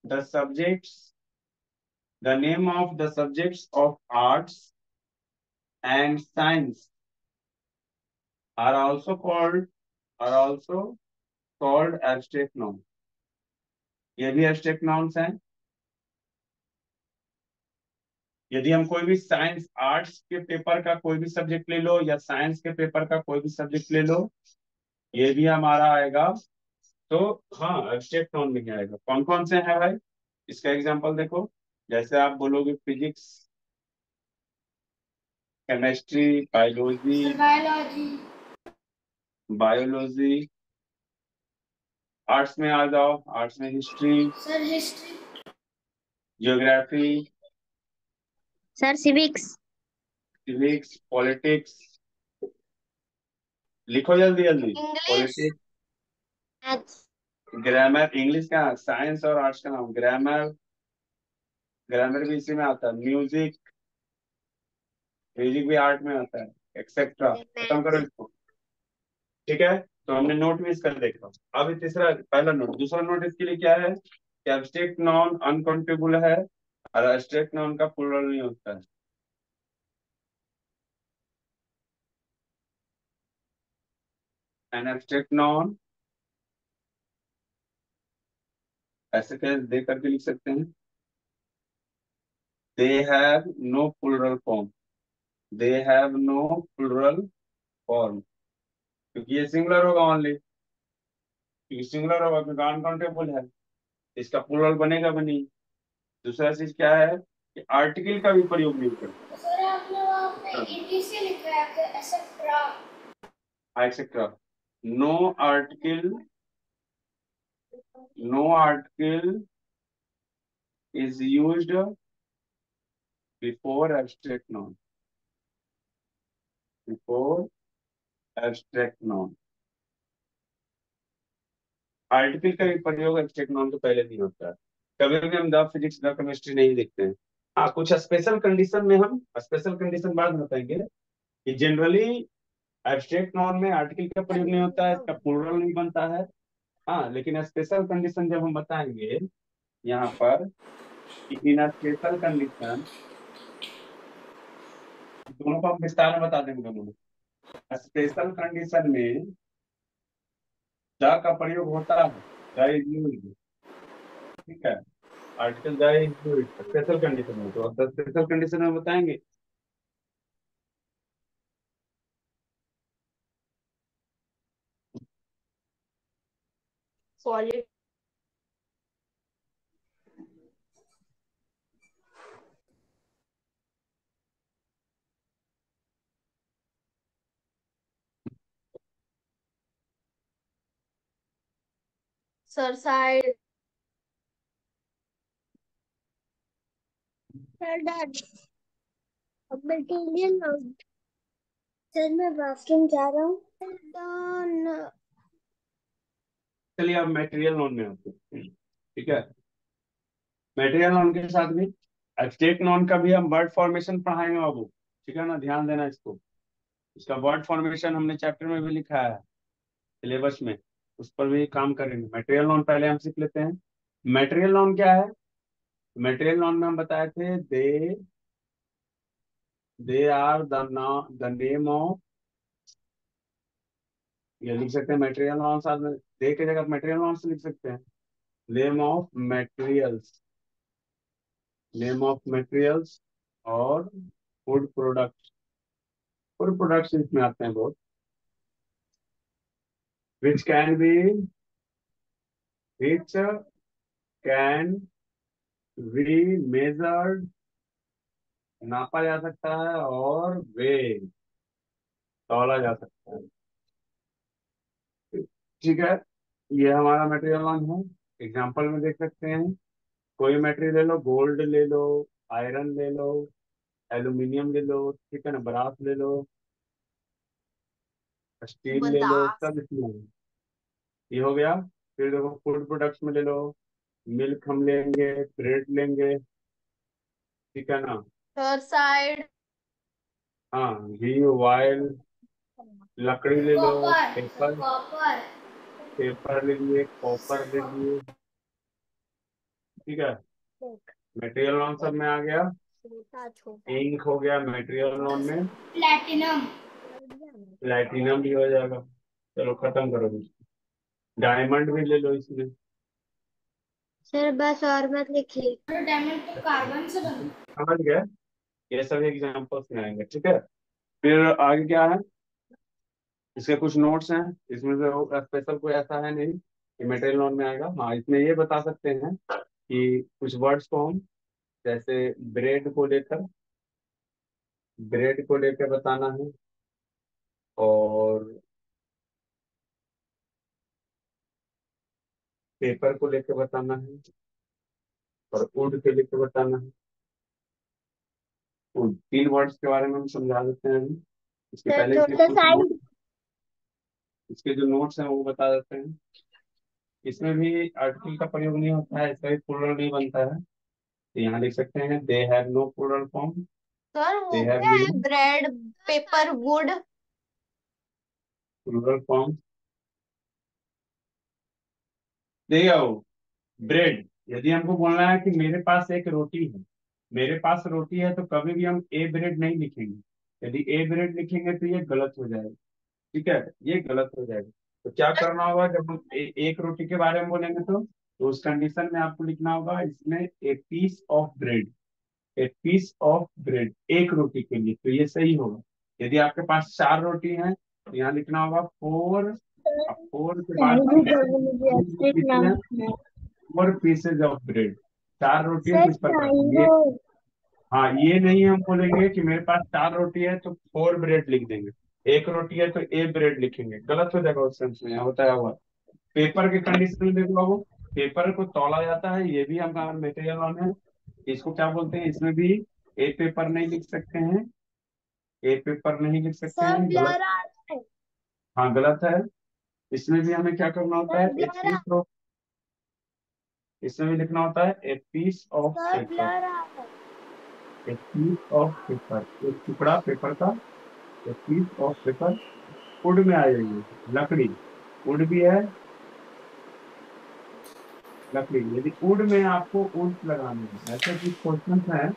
the subjects the name of the subjects of arts and science are also called abstract noun. ये भी एब्स्ट्रैक्ट नॉन्स हैं। यदि हम कोई भी साइंस आर्ट्स के पेपर का कोई भी सब्जेक्ट ले लो, या साइंस के पेपर का कोई भी सब्जेक्ट ले लो, ये भी हमारा आएगा। तो हाँ, एब्स्ट्रैक्ट नॉन में ही आएगा। कौन कौन से हैं भाई? इसका एग्जांपल देखो। जैसे आप बोलोगे physics, chemistry, biology, biology. Biology. Arts में आ जाओ, आर्ट्स में history, sir history. Geography, sir civics. Civics, politics. लिखो जल्दी जल्दी। English. Politics, maths. Grammar, English का साइंस और आर्ट्स का नाम ग्रामर, ग्रामर भी इसी में आता है। म्यूजिक, म्यूजिक भी आर्ट में आता है, एक्सेट्रा। खत्म करो मैथ्स। इसको। ठीक है, तो हमने नोट भी इसका देखा। अब ये तीसरा, पहला नोट। दूसरा नोट इसके लिए क्या है कि एब्स्ट्रैक्ट नॉन अनकाउंटेबल है और एब्स्ट्रैक्ट नॉन का प्लूरल नहीं होता है। एन एब्स्ट्रैक्ट नॉन ऐसे कैसे दे करके लिख सकते हैं, they have no plural form, they have no plural form, क्योंकि ये सिंगुलर होगा ओनली, क्योंकि सिंगुलर होगा क्योंकि अनकाउंटेबल है, इसका प्लूरल बनेगा भी नहीं। दूसरा चीज क्या है कि आर्टिकल का भी प्रयोग नहीं करता। सर आपने वहाँ पे ETC लिखा है, etcetera. Etcetera. No article, no article is used before abstract noun. Before abstract noun. Article का भी प्रयोग एब्स्ट्रैक्ट नॉन के पहले नहीं होता है। कभी भी हम द फिजिक्स द केमिस्ट्री नहीं लिखते हैं। हाँ, कुछ स्पेशल कंडीशन में हम स्पेशल कंडीशन बाद में बताएंगे कि जनरली एब्स्ट्रैक्ट नॉन में आर्टिकल का प्रयोग नहीं होता है, इसका प्लूरल नहीं बनता है। हाँ, लेकिन स्पेशल कंडीशन जब हम बताएंगे यहाँ पर कि इन स्पेशल कंडीशन, दोनों को हम विस्तार में बता देंगे दोनों में। स्पेशल कंडीशन में द का प्रयोग होता है, द इज यूज्ड, ठीक है। Article the is used special condition में, तो स्पेशल कंडीशन में बताएंगे। सॉलिड सर साइड सर मैं बाथरूम जा रहा हूँ। चलिए अब मटेरियल नॉन में आते हैं, ठीक है। मटेरियल नॉन के साथ में एब्स्ट्रैक्ट नॉन का भी हम वर्ड फॉर्मेशन पढ़ाएंगे बाबू, ठीक है ना, ध्यान देना इसको। इसका वर्ड फॉर्मेशन हमने चैप्टर में भी लिखा है, सिलेबस में, उस पर भी काम करेंगे। मटेरियल नॉन पहले हम सीख लेते हैं। मटेरियल नॉन क्या है? मटेरियल नॉन में हम बताए थे they are the name of, ये लिख सकते हैं मटेरियल नॉन, साथ में दे की जगह मटेरियल नॉन से लिख सकते हैं। Name of materials, name of materials और फूड प्रोडक्ट, फूड प्रोडक्ट्स इसमें आते हैं बहुत, which can be, which can be measured, नापा जा सकता है, और वे, तौला जा सकता है, ठीक है। ये हमारा मटेरियल वन है। एग्जांपल में देख सकते हैं, कोई मटेरियल ले लो, गोल्ड ले लो, आयरन ले लो, एल्यूमिनियम ले लो, ठीक है ना, ब्रास ले लो, स्टील ले लो, बदास सब इसमें है। ये हो गया। फिर देखो फूड प्रोडक्ट्स में ले लो, मिल्क हम लेंगे, ब्रेड लेंगे, ठीक है ना। सर साइड हाँ, घी, ऑयल, लकड़ी ले लो, कॉपर पेपर, कॉपर पेपर ले लिए, कॉपर ले लिए, ठीक है। मटेरियल नॉन सब में आ गया। इंक हो गया मटेरियल नॉन में। प्लेटिनम प्लेटिनम भी हो जाएगा। चलो खत्म करो। डायमंड भी ले लो इसमें। सर बस और मत लिखिए। डायमंड तो कार्बन से बना। समझ गए? ये सब एग्जांपल्स में आएंगे, ठीक है। फिर आगे क्या है, इसके कुछ नोट्स हैं। इसमें से स्पेशल कोई ऐसा है नहीं कि मटेरियल नॉन में आएगा। हाँ, इसमें ये बता सकते हैं कि कुछ वर्ड्स को हम, जैसे ब्रेड को लेकर बताना है, और पेपर को लेकर बताना है, और वुड के लेकर बताना है। तो तीन वर्ड्स के बारे में हम समझा देते हैं अभी। इसके सर पहले थोड़ा साइड। इसके जो नोट्स हैं वो बता देते हैं। इसमें भी आर्टिकल का प्रयोग नहीं होता है, इसका भी प्लूरल नहीं बनता है। तो यहाँ लिख सकते हैं they have no plural form, sir they वो हैव क्या नो है bread paper wood plural form. देखिए आओ, ब्रेड, यदि हमको बोलना है कि मेरे पास एक रोटी है, मेरे पास रोटी है, तो कभी भी हम ए ब्रेड नहीं लिखेंगे। यदि ए ब्रेड लिखेंगे तो ये गलत हो जाएगा, ठीक है, ये गलत हो जाएगा। तो क्या करना होगा, जब हम एक रोटी के बारे में बोलेंगे तो उस कंडीशन में आपको लिखना होगा इसमें a piece of bread, a piece of bread, एक रोटी के लिए, तो ये सही होगा। यदि आपके पास चार रोटी है तो यहाँ लिखना होगा फोर, अब फोर के बाद फोर पीसेज ऑफ ब्रेड, चार रोटी है तो इस प्रकार ये। हाँ, ये नहीं हम बोलेंगे कि मेरे पास चार रोटी है तो फोर ब्रेड लिख देंगे, एक रोटी है तो ए ब्रेड लिखेंगे, गलत हो जाएगा उस सेंस में, यहाँ बताया हुआ। पेपर के कंडीशन में देखो बाबू, पेपर को तौला जाता है, ये भी हमारा मटेरियल ऑन है। इसको क्या बोलते हैं, इसमें भी ए पेपर नहीं लिख सकते हैं, ए पेपर नहीं लिख सकते सर हैं, ब्लर गलत। आ रहा है। हाँ गलत है। इसमें भी हमें क्या करना होता है, सर ब्लर इसमें भी लिखना होता है a piece of sir paper. Blur आ रहा है। ए पीस ऑफ पेपर, एक टुकड़ा पेपर का। A piece of paper, wood में आ जाइए, लकड़ी। वुड भी है, लकड़ी। यदि वुड में आपको वुड लगाना है, ऐसे कुछ क्वेश्चन है।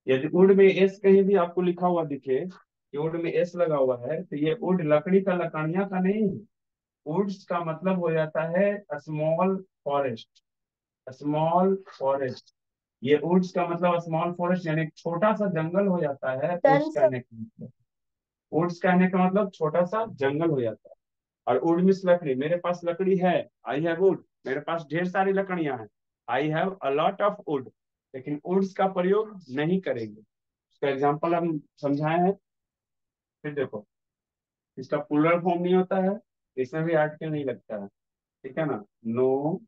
यदि वुड में एस कहीं भी आपको लिखा हुआ दिखे कि वुड में एस लगा हुआ है, तो ये वुड लकड़ी का, लकड़ियां का नहीं है। वुड्स का मतलब हो जाता है स्मॉल फॉरेस्ट। स्मॉल फॉरेस्ट, ये वुड्स का मतलब स्मॉल फॉरेस्ट, यानी छोटा सा जंगल हो जाता है डन वुड्स सर। कहने का मतलब। वुड्स कहने का मतलब छोटा सा जंगल हो जाता है। और वुड मीन्स लकड़ी। मेरे पास लकड़ी है, आई हैव वुड। मेरे पास ढेर सारी लकड़ियां हैं, I have a lot of would. लेकिन वुड्स का प्रयोग नहीं करेंगे। उसका एग्जाम्पल हम समझाए हैं। फिर देखो, इसका प्लूरल फॉर्म नहीं होता है, इसमें भी आर्टिकल नहीं लगता है, ठीक है ना। No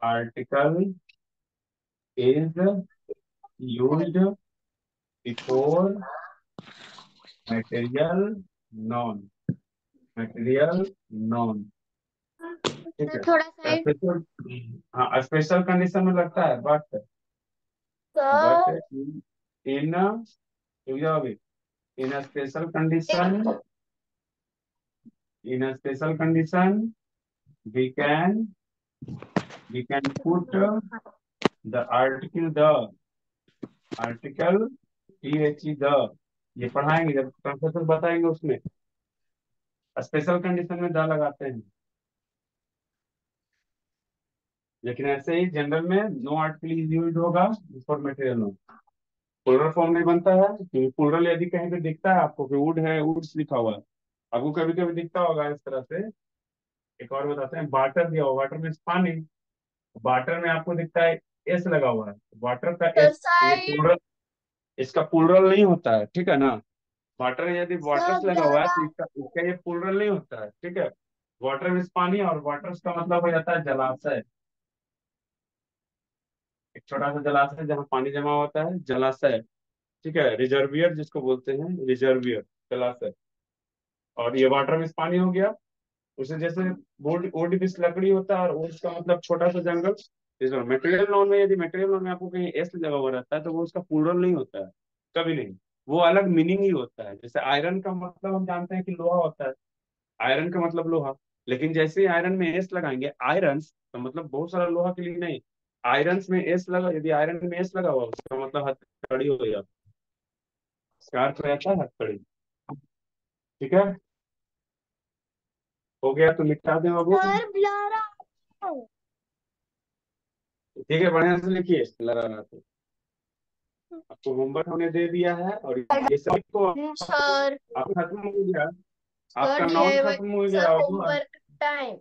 article is used before material noun. Material noun, ठीक सर है। थोड़ा साइड। स्पेशल, हाँ स्पेशल कंडीशन में लगता है, but sir in in special condition, in special condition we can we can put the article the, ये पढ़ाएंगे जब प्रोफेसर बताएंगे उसमें। स्पेशल कंडीशन में द लगाते हैं, लेकिन ऐसे ही जनरल में नो आर्टिकल इज यूज्ड होगा for material noun. Plural form नहीं बनता है क्योंकि प्लूरल यदि कहीं पे दिखता है आपको कि वुड है, वुड्स लिखा हुआ है, आपको कभी कभी दिखता होगा इस तरह से। एक और बताते हैं, वाटर दिया हुआ, वाटर मीन्स पानी। वाटर में आपको दिखता है एस लगा हुआ है, वाटर का सर एस, ये साइड। प्लूरल, इसका प्लूरल नहीं होता है, ठीक है ना। वाटर, यदि सर वाटर्स लगा हुआ ब्लर है आ तो इसका इसका ये प्लूरल नहीं होता है, ठीक है। वाटर मीन्स पानी, और वाटर्स का मतलब हो जाता है जलाशय। एक छोटा सा जलाशय जहाँ पानी जमा होता है, जलाशय, ठीक है। रिजर्वियर जिसको बोलते हैं, रिजर्वियर, जलाशय। और ये वाटर मीन्स पानी हो गया। उसे जैसे वुड, वुड मीन्स लकड़ी होता है, और वुड का मतलब छोटा सा जंगल। इस मटेरियल नॉन में, यदि मटेरियल नॉन में आपको कहीं एस लगा हुआ रहता है तो वो उसका प्लूरल नहीं होता है, कभी नहीं। वो अलग मीनिंग ही होता है। जैसे आयरन का मतलब हम जानते हैं कि लोहा होता है, आयरन का मतलब लोहा। लेकिन जैसे ही आयरन में एस लगाएंगे, आयरन तो मतलब बहुत सारा लोहा के लिए नहीं, आयरन में एस लगा, यदि आयरन में एस लगा हुआ उसका मतलब हथकड़ी हो जाता है, इसका अर्थ हो जाता है हथकड़ी, ठीक है। हो गया तो मिटा दें बाबू। सर ब्लर आ रहा है। ठीक है, बढ़िया से लिखिए, लगा रहा तो आपको होमवर्क हमने दे दिया है, और ये सब को सर आप खत्म हो गया, सर आपका नोट डीआईवाई। खत्म हो सर गया बाबू। Homework time.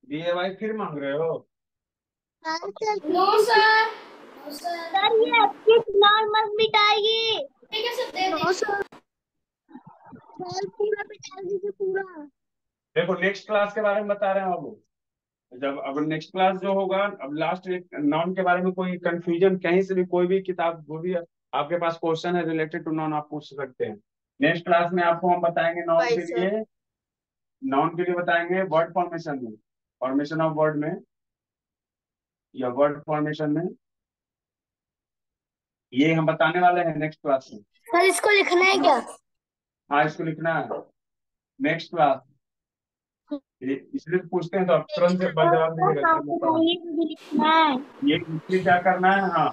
DIY फिर मांग रहे हो? हाँ sir no please. Sir, no sir. Sir ये अच्छी नॉर्मल मिटाइए। ठीक है सर, दे नो दीजिए। सर। सर पूरा मिटा दीजिए पूरा। देखो नेक्स्ट क्लास के बारे में बता रहे हैं बाबू। जब अब नेक्स्ट क्लास जो होगा, अब लास्ट नॉन के बारे में कोई कंफ्यूजन कहीं से भी, कोई भी किताब, जो भी आपके पास क्वेश्चन है रिलेटेड टू नॉन, आप पूछ सकते हैं। नेक्स्ट क्लास में आपको हम बताएंगे नॉन बाय के सर। लिए, नॉन के लिए बताएंगे वर्ड फॉर्मेशन में, फॉर्मेशन ऑफ वर्ड में, या वर्ड फॉर्मेशन में, ये हम बताने वाले हैं नेक्स्ट क्लास में। सर इसको लिखना है क्या? हाँ इसको लिखना है नेक्स्ट क्लास। इसलिए पूछते हैं तो आप तुरंत से जवाब दीजिएगा हाँ सर मैं पढ़ा। बताइए, मुझे लिखना है। ये इसलिए क्या करना है, हाँ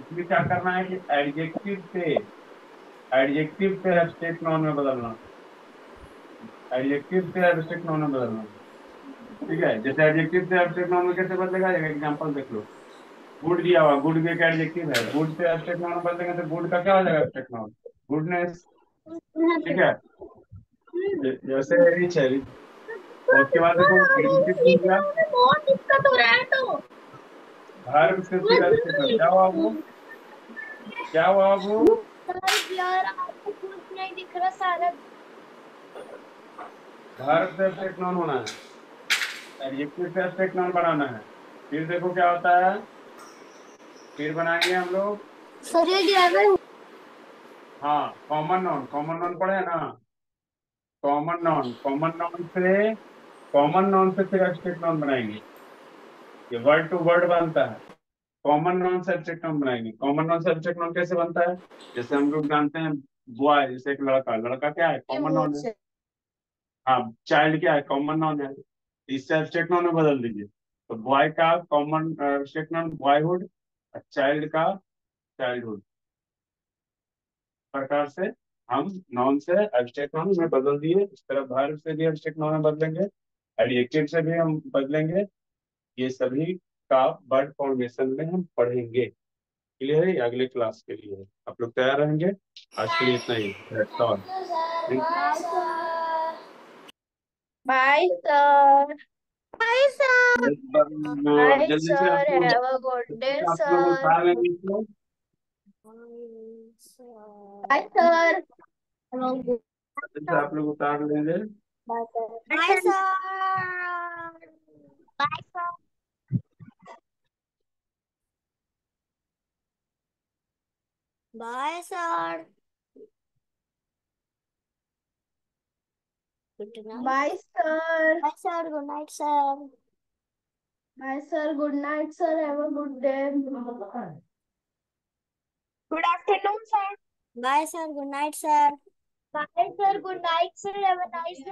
इसलिए क्या करना है कि एडजेक्टिव से एब्स्ट्रैक्ट नाउन में बदलना, एडजेक्टिव से एब्स्ट्रैक्ट नाउन में बदलना, ठीक है। जैसे एडजेक्टिव से एब्स्ट्रैक्ट नाउन में कैसे बदलेगा, एक एग्जांपल देख लो। गुड दिया हुआ, गुड भी एक एडजेक्टिव है, गुड से एब्स्ट्रैक्ट नाउन में बदलेंगे तो गुड का क्या हो जाएगा एब्स्ट्रैक्ट नाउन, गुडनेस, ठीक है। जैसे रिच है, रिच। और उसके बाद देखो एडजेक्टिव हो गया, बहुत दिक्कत हो रहा है तो। वर्ब से फिर एब्स्ट्रैक्ट नाउन, क्या हुआ बाबू, क्या हुआ बाबू। सर यार आपको कुछ नहीं दिख रहा सारा। वर्ब से एब्स्ट्रैक्ट नाउन होना है, एडजेक्टिव से एब्स्ट्रैक्ट नाउन बनाना है। फिर देखो क्या होता है, फिर बनाएंगे हम लोग सर ये ड्राइवर हाँ, कॉमन नॉन पढ़े ना। कॉमन नॉन से फिर एब्स्ट्रैक्ट नॉन बनाएंगे। ये वर्ड टू वर्ड बनता है। कॉमन नॉन से एब्स्ट्रैक्ट नॉन बनाएंगे। कॉमन नॉन से एब्स्ट्रैक्ट नॉन कैसे बनता है? जैसे हम लोग जानते हैं बॉय, जैसे एक लड़का, लड़का क्या है? कॉमन नॉन है। हाँ, चाइल्ड क्या है? कॉमन नॉन है। इससे एब्स्ट्रैक्ट नॉन में बदल दीजिए, तो बॉय का common abstract non boyhood, child का चाइल्डहुड। प्रकार से हम नाउन से एब्स्ट्रैक्ट नाउन में बदल दिए। इस तरह वर्ब से भी एब्स्ट्रैक्ट नाउन में बदलेंगे, एडजेक्टिव से भी हम बदलेंगे। ये सभी का वर्ड फॉर्मेशन में हम पढ़ेंगे। क्लियर है? ये अगले क्लास के लिए है। आप लोग तैयार रहेंगे? आज के लिए इतना ही। That's all. Thank you, sir. Thank you. Bye, sir. Bye, sir. Bye, sir. एक बार, Bye, जल्दी से sir. आप लोग, Have a good day, आप लोग sir. उठा लेंगे इसको। Bye, sir. जल्दी से आप लोग उतार लेंगे। Bye, sir. Bye, sir. Bye, sir. Good night. Bye, sir. Bye, sir. Good night, sir. Bye, sir. Good night, sir. Have a good day. Good afternoon, sir. Bye, sir. Good night, sir. Bye, sir. Good night, sir. Have a nice day.